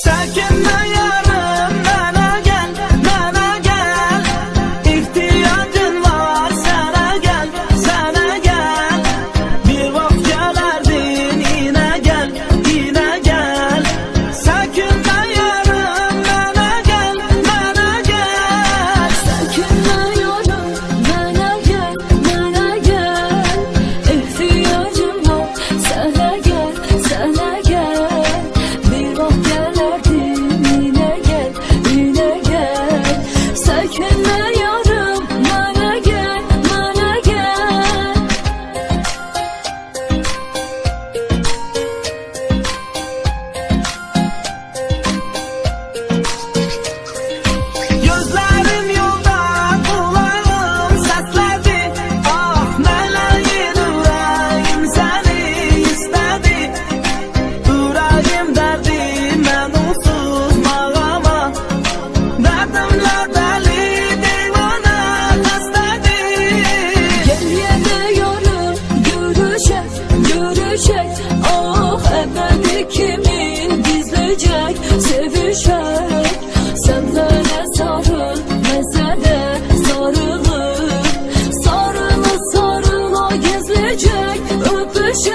Çekinme yarım, bana gel, bana gel. İhtiyacın var, sana gel, sana gel. Bir vakit gelerdin, yine gel, yine gel. Çekinme yarım, bana gel, bana gel. Çekinme yarım, bana gel, bana gel. İhtiyacım var, sana gel, sana gel. Bir vakit gelerdin, yine gel, yine gel. Çekinme yarım, bana gel, bana gel. Gözlerim yolda, kulağım seslerdi. Ah meleğin yüreğim seni istedi. Yüreğim derdi, ben onsuz mağama. Derdimle deli divane hastedi. Gel yine yarım, görüşek, görüşek. Ah ebedi kimin gizleyecek, sevişek. Senden sarıl, mesele sarılır. Sarıla sarıla gizleyecek, öpüşek.